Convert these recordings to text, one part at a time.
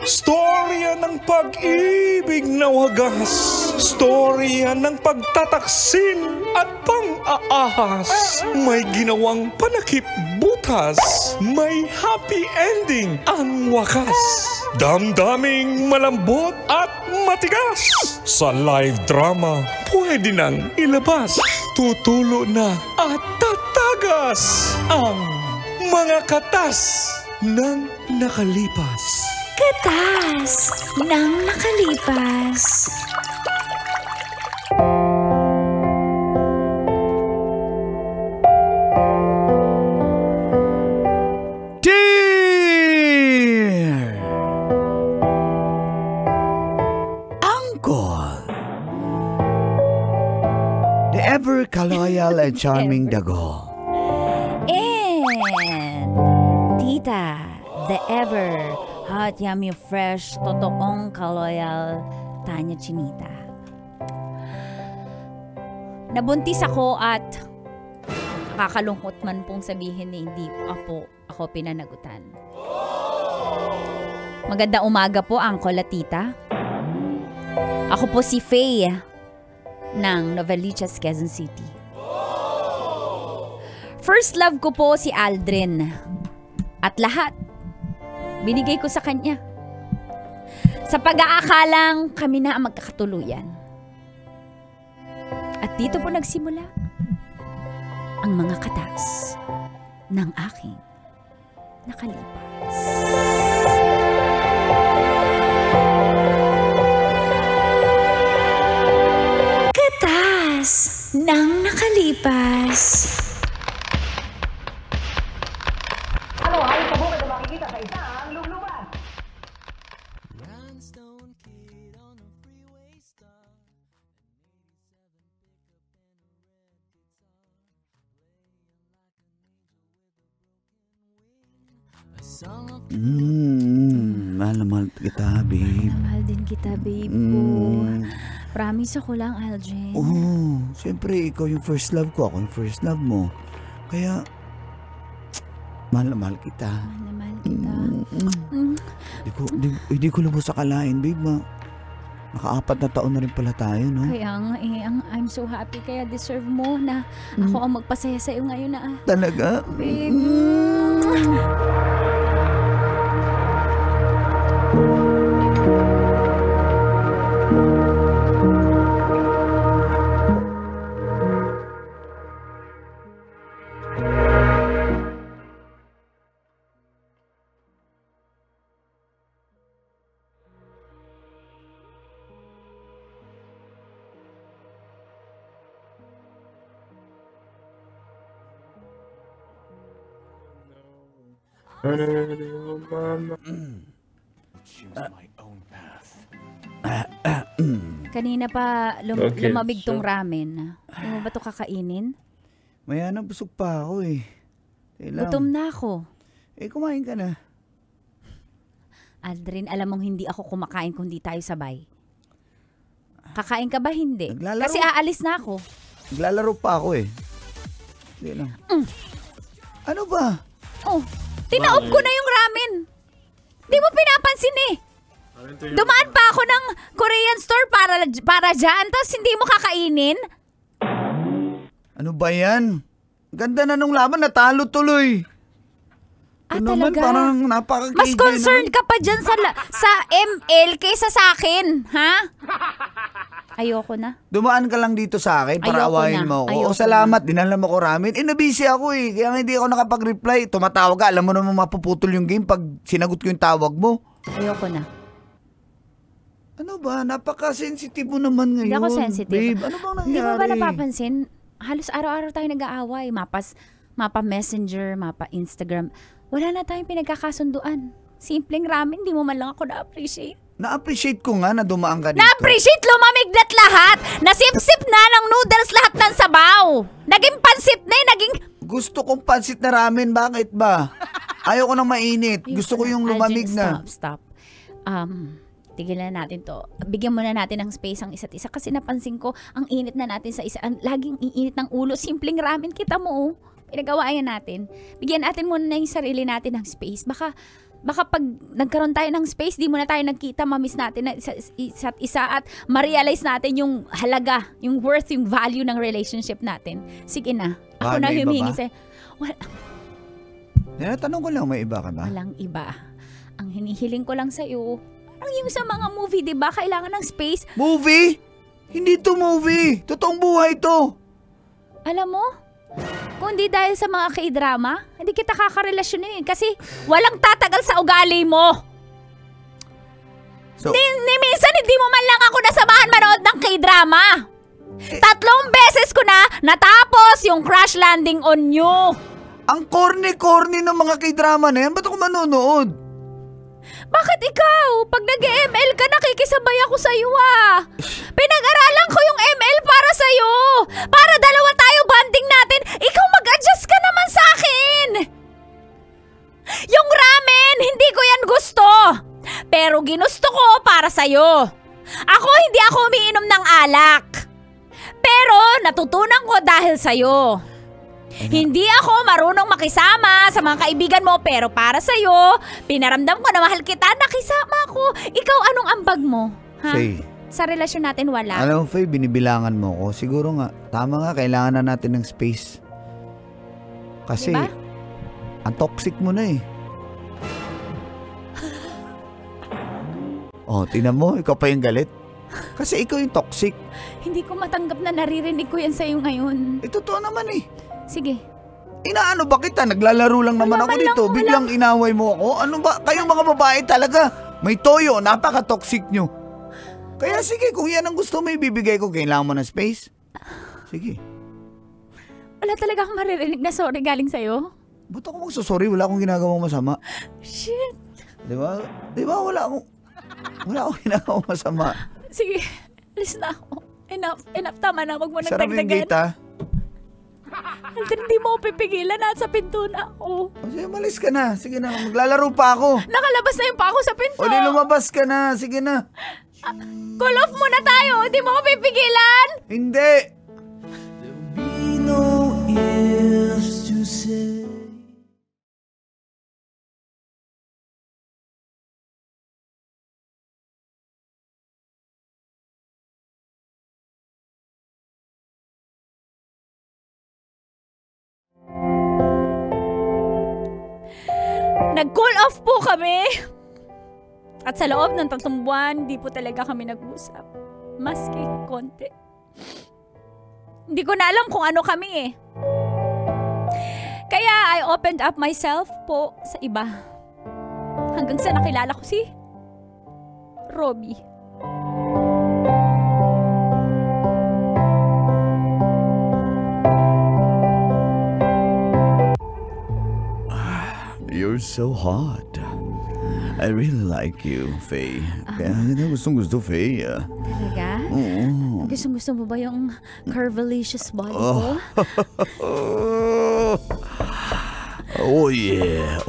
Storya ng pag-ibig na wagas. Storya ng pagtataksil at pang-aahas. May ginawang panakip butas. May happy ending ang wakas. Damdaming malambot at matigas. Sa live drama, pwede nang ilabas. Tutulo na at tatagas ang mga katas ng nakalipas. Katas ng nakalipas. Dear Uncle, the ever kaloyal and charming Dagol. And Tita, the ever hot, yummy, fresh, totoong kaloyal Tanya Chinita. Nabuntis ako at kakalungkot man pong sabihin na hindi ako pinanagutan. Magandang umaga po, Uncle at Tita. Ako po si Faye ng Novaliches, Quezon City. First love ko po si Aldrin. At lahat binigay ko sa kanya. Sa pag-aakalang kami na ang magkakatuluyan. At dito po nagsimula ang mga katas ng aking nakalipas. Katas ng nakalipas. Mahal na mahal kita, babe. Mahal din kita, babe ko. Promise ako lang, Aljen. Oo, siyempre ikaw yung first love ko, ako yung first love mo. Kaya, mahal na mahal kita. Mahal na mahal kita. Hindi ko lubos akalain, babe. Naka-4 na taon na rin pala tayo, no? Kaya nga I'm so happy. Kaya deserve mo na ako ang magpasaya sa'yo ngayon na. Talaga? Babe. Kanina pa lumamig tong ramen. Hindi mo ba ito kakainin? Maya na, busog pa ako eh. Gutom na ako. Kumain ka na. Aldrin, alam mong hindi ako kumakain kung di tayo sabay. Kakain ka ba? Hindi. Naglalaro. Kasi aalis na ako. Naglalaro pa ako eh. Hindi lang. Ano ba? Oh, tinaob ko na yung ramen. Di mo pinapansin eh. Dumaan pa ako ng Korean store para dyan, tapos hindi mo kakainin? Ano ba yan? Ganda na nung laban, natalo tuloy. Talaga? Parang napaka-KJ mas concerned ka pa dyan sa ML kaysa sa akin, ha? Ayoko na. Dumaan ka lang dito sa akin para awayin mo ako. Salamat, dinala mo ko ramen. Nabisi ako eh, kaya hindi ako nakapag-reply. Tumatawag ka, alam mo naman mapuputol yung game pag sinagot ko yung tawag mo. Ayoko na. Ano ba? Napaka-sensitive mo naman ngayon. Hindi ako sensitive. Babe, ano bang nangyari? Hindi mo ba napapansin? Halos araw-araw tayo nag-aaway. Mapa Messenger, mapa Instagram. Wala na tayong pinagkakasunduan. Simpleng ramen, di mo man lang ako na-appreciate. Na-appreciate ko nga na dumaan ka dito. Na-appreciate, lumamig na't lahat. Nasip-sip na ng noodles lahat ng sabaw. Naging pansit na naging... Gusto kong pansit na ramen, bakit ba? Ayaw ko nang mainit. Gusto ko yung lumamig na. Stop. Tigilan na natin to. Bigyan muna natin ng space ang isa't isa kasi napansin ko ang init na natin sa isa. Laging iinit ng ulo. Simpleng ramen kita mo. pinag-awayan natin. Bigyan natin muna na yung sarili natin ng space. Baka pag nagkaroon tayo ng space, di muna tayo nagkita, mamiss natin na isa't isa at ma-realize natin yung halaga, yung worth, yung value ng relationship natin. Sige na. Ako na humihingi sa'yo. Tanong ko lang, may iba ka ba? Walang iba. Ang hinihiling ko lang sa'yo, parang yung sa mga movie, di ba? Kailangan ng space. Movie? Hindi to movie. Totoong buhay to. Alam mo, kung di dahil sa mga K-drama, hindi kita kakarelasyonin kasi walang tatagal sa ugali mo. So, Minsan hindi mo man lang ako nasamahan manood ng K-drama. 3 beses ko na natapos yung Crash Landing on You. ang corny-corny ng mga K-drama na yan. Ba't ako manonood? Bakit ikaw? Pag nag-ML ka, nakikisabay ako sa'yo ah. Pinag-aralan ko yung ML para sa'yo. Para dalawa tayo bonding natin. Ikaw mag-adjust ka naman sa akin. Yung ramen, hindi ko yan gusto. Pero ginusto ko para sa'yo. Hindi ako umiinom ng alak. Pero natutunan ko dahil sa'yo. Hindi ako marunong makisama sa mga kaibigan mo, pero para sa'yo, pinaramdam ko na mahal kita, nakisama ako. Ikaw, anong ambag mo? Ha? Faye. Sa relasyon natin, wala. Alam mo, Faye, binibilangan mo ko. Siguro nga, tama nga, kailangan na natin ng space. Kasi, diba? ang toxic mo na eh. Oh, tingnan mo, ikaw pa yung galit. Kasi ikaw yung toxic. Hindi ko matanggap na naririnig ko yan sa'yo ngayon. Totoo naman eh. Sige. Inaano ba kita? Naglalaro lang naman ako dito. Biglang inaway mo ako. Ano ba? Kayong mga babae talaga. May toyo. Napaka-toxic nyo. Kaya sige, kung yan ang gusto mo ibibigay ko, kailangan mo ng space. Sige. Wala talaga akong maririnig na sorry galing sa'yo. Ba't ako magsasorry? Wala akong ginagawang masama. Shit. Diba? Wala akong ginagawang masama. Sige, alis na ako. Enough. Tama na. Wag mo Sarap yung nagdagdagan. gate, ha? Hindi mo pipiglan. Nasa pinto na ako. Sige, malis ka na. Sige na, maglalaro pa ako. Nakalabas na yung pako sa pinto. O di lumabas ka na. Sige na. Call off muna tayo. Hindi mo ko pipigilan. Hindi. Nag-call off po kami. At sa loob ng 3 buwan, di po talaga kami nag-usap. Maski konti. Hindi ko na alam kung ano kami eh. Kaya I opened up myself po sa iba. Hanggang sa nakilala ko si Robbie. You're so hot. I really like you, Faye. Kaya gustong-gusto, Faye. Talaga? Oo. Gusto mo ba yung curvilicious body ko? Oh yeah.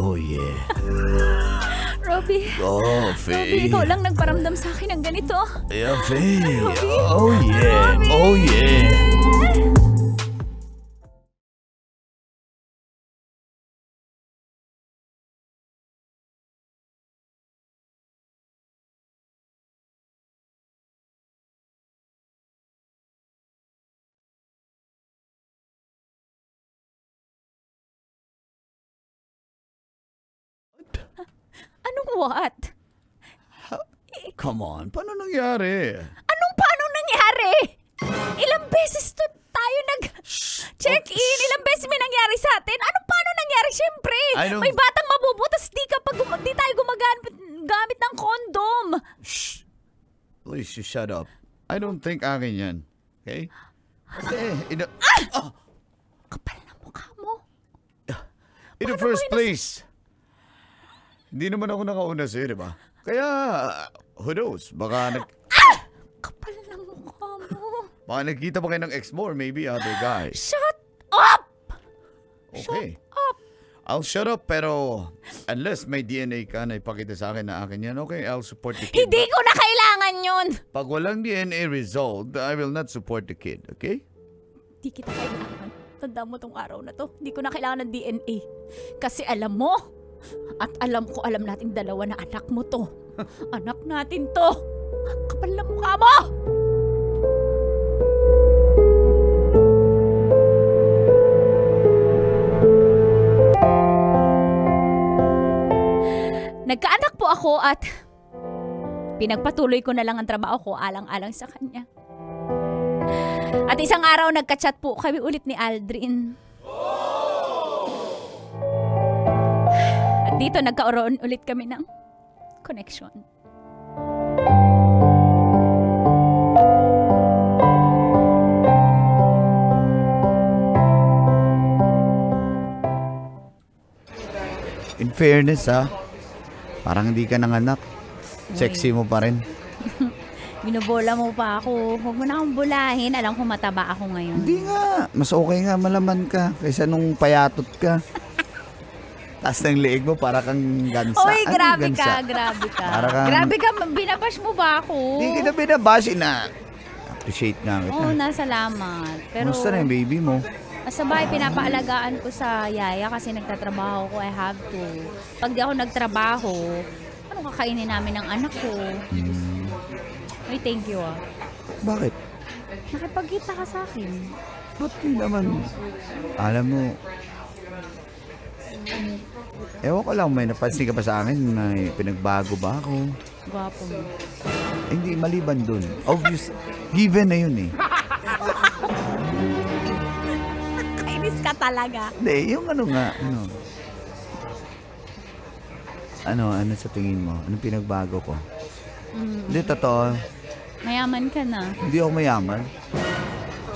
Robbie. Oh, Robbie, Faye. ikaw lang nagparamdam sa akin ng ganito. Yeah, Faye. Robbie. Oh yeah. Robbie. Oh yeah. Anong what? Come on, paano nangyari? Paano nangyari? Ilang beses tayo nag-check-in. Ilang beses may nangyari sa atin. Paano nangyari? Siyempre, may batang mabubutas. Di tayo gumagamit ng condom. Shh. Please, you shut up. I don't think akin yan. Okay? Kapal na mukha mo. In the first place, hindi naman ako nakauna sa'yo, di ba? Kaya, who knows? Baka Kapal na mukha mo. baka nagkita pa kayo ng ex mo or maybe other guy. Shut up! Okay. Shut up! I'll shut up, pero unless may DNA ka na ipakita sa akin na akin yan, okay, I'll support the kid. Hindi ko na kailangan yun. Pag walang DNA result, I will not support the kid, okay? Hindi kita kailangan. Tanda mo tong araw na to. Hindi ko na kailangan ng DNA. Kasi alam mo, at alam ko, alam nating dalawa na anak mo to. Anak natin to. Kapal na mukha mo! Nagkaanak po ako at pinagpatuloy ko na lang ang trabaho ko alang-alang sa kanya. At isang araw nagka-chat po kami ulit ni Aldrin. At dito nagkaroon ulit kami ng connection. In fairness parang hindi ka nanganak. Sexy mo pa rin. Binubola mo pa ako. Huwag mo na akong bulahin. Alam ko mataba ako ngayon. Hindi nga. Mas okay nga malaman ka kaysa nung payatot ka. Taas ng leeg mo para kang gansa. Uy, grabe gansa? ka, grabe ka. Para kang... Grabe ka, binabash mo ba ako? Hindi kita binabash na. Appreciate nga kita. Oo, nasalamat. Pero Kumusta na yung baby mo? sa bahay, pinapaalagaan ko sa yaya kasi nagtatrabaho ko. I have to. Pag di ako nagtrabaho, ano kakainin namin ng anak ko? Uy, thank you Bakit? Nakipagkita ka sa akin. Ba't di naman? Alam mo, ewan ko lang, may napansin ka pa sa akin na pinagbago ba ako? Gwapo mo. Hindi, maliban dun. Obvious, given na yun Kainis ka talaga. Hindi, yung ano nga, ano sa tingin mo? Anong pinagbago ko? Hindi, totoo. Mayaman ka na. Hindi ako mayaman.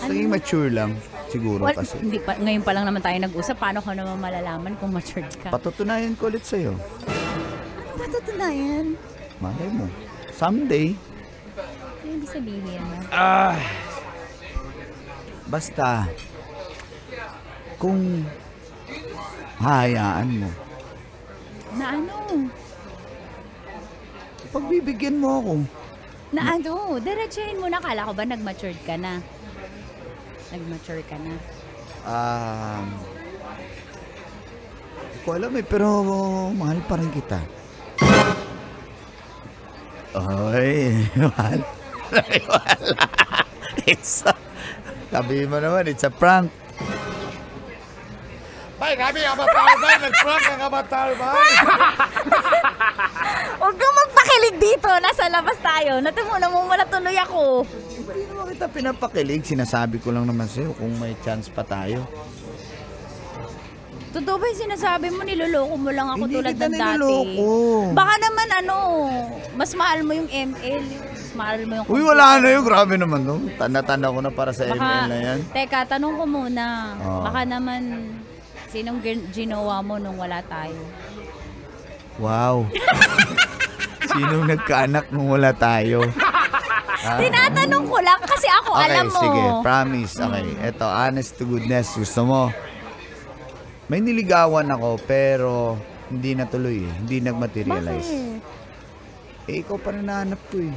Naging mature lang, siguro kasi. Hindi pa, ngayon pa lang naman tayo nag-usap. Paano ko naman malalaman kung matured ka? Patutunayan ko ulit sa'yo. Ano patutunayan? Malay mo. Someday. Ano ibig sabihin? Basta, kung hahayaan mo, Na ano? pagbibigyan mo ako. Na ano? Diretsahin mo na. Kala ko ba nag-matured ka na? Nag-mature ka na? Hindi ko alam pero mahal pa rin kita. Oy, mahal. Wala. Sabi mo naman, it's a prank. Bay, kami avatar, bay. Nag-prank ang avatar, bay. Huwag kang magpakilig dito. Nasa labas tayo. Natimuna mo wala tuloy ako. Hindi naman kita pinapakilig. Sinasabi ko lang naman sa'yo kung may chance pa tayo. Totoo ba yung sinasabi mo? Niloloko mo lang ako Hindi tulad kita ng dati. niloloko. Baka naman mas mahal mo yung ML. Mas mahal mo yung Uy, wala na yun. Grabe naman no. Tanda-tanda ko na para sa ML na yan. Teka, tanong ko muna. Oh. Baka naman, sinong ginawa mo nung wala tayo? Wow. Sinong nagkaanak nung wala tayo? Tinatanong ko lang kasi ako Okay, alam mo. sige. Promise. Okay. Eto, honest to goodness. Gusto mo? May niligawan ako pero hindi natuloy eh. Hindi nagmaterialize. Bakit? Ikaw pa rin nahanap ko eh.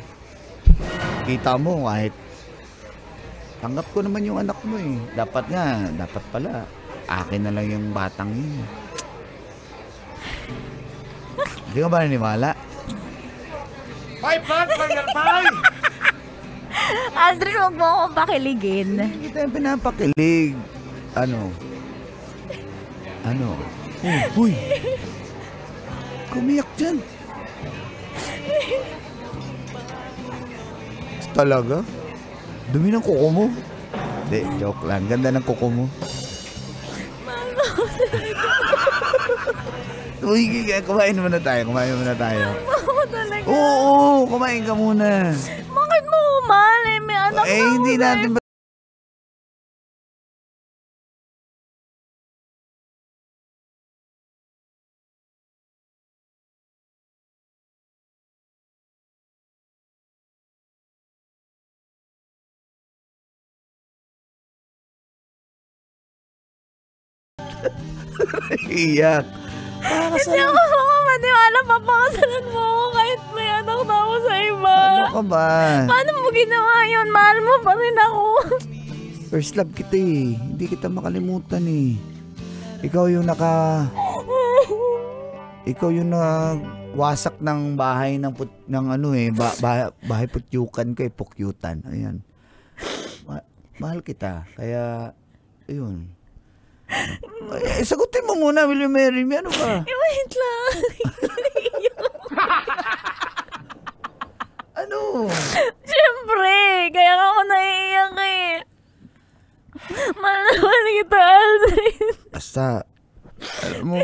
Kita mo kahit tanggap ko naman yung anak mo eh. Dapat pala. Akin na lang yung batang yun. Hindi ka ba naniniwala? Bay, prank lang yan, bay. Aldrin, huwag mo akong pakiligin. Hindi kita yung pinapakilig. Ano? Uy! Kumiyak dyan. Talaga? Dumi ng kuko mo? Hindi, joke lang. Ganda ng kuko mo. Uy, kumain muna tayo. Ako talaga. Oo, kumain ka muna. Bakit mo umali? May anak na Hindi ako, natin iyak. Hindi ako makapaniwala. Papakasalan mo ako kahit may anak na ako sa iba. Ano ka ba? Paano mo ginawa yun? Mahal mo pa rin ako. First love kita eh. Hindi kita makalimutan eh. Ikaw yung wasak ng bahay ng bahay putyukan ko eh, pukyutan. Ayan. Mahal kita. Kaya, ayun. Sagutin mo muna, will you marry me? Ano ba? Wait lang. Ano? Siyempre, kaya ako naiiyak eh. Mahal na mahal kita, Aldrin. Basta, alam mo,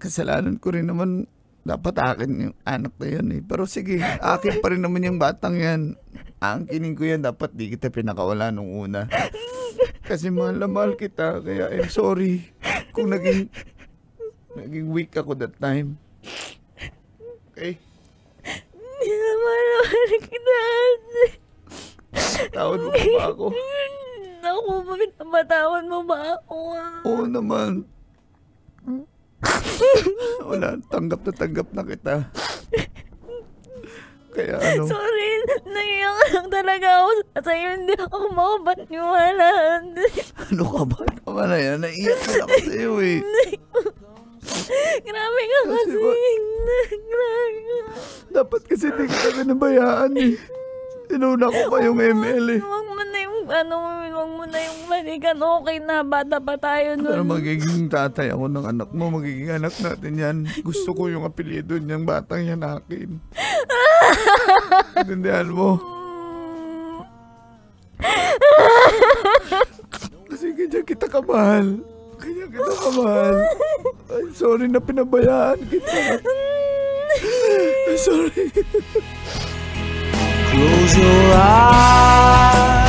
kasalanan ko rin naman, dapat akin yung anak na yan eh. Pero sige, akin pa rin naman yung batang yan. Aangkinin ko yan, dapat di kita pinakawala nung una. Kasi mahal na mahal kita, kaya I'm sorry kung naging weak ako that time. Okay? Hindi na mahal na mahal kita, Aldrin. Tawad mo ba ako? Naku, pinapatawan mo ba ako? Oo naman. Wala, tanggap na kita. Kaya ano? Sorry, naiyak lang talaga ako sa'yo. Hindi ako makapaniwala. Ano ka ba? Tama na yan. Naiyak na ako sa'yo eh. Grabe ka kasi. Grabe ka. Dapat kasi di kita pinabayaan eh. Inuna ko pa yung ML eh. Huwag mo na yung balikan. Okay na, bata pa tayo nun. Pero magiging tatay ako ng anak mo. Magiging anak natin yan. Gusto ko yung apelyido niyang batang yan akin. Intindihan mo? Kasi ganyan kita kamahal. Ganyan kita kamahal. Ay, sorry na pinabayaan kita. Ay, sorry. Close your eyes.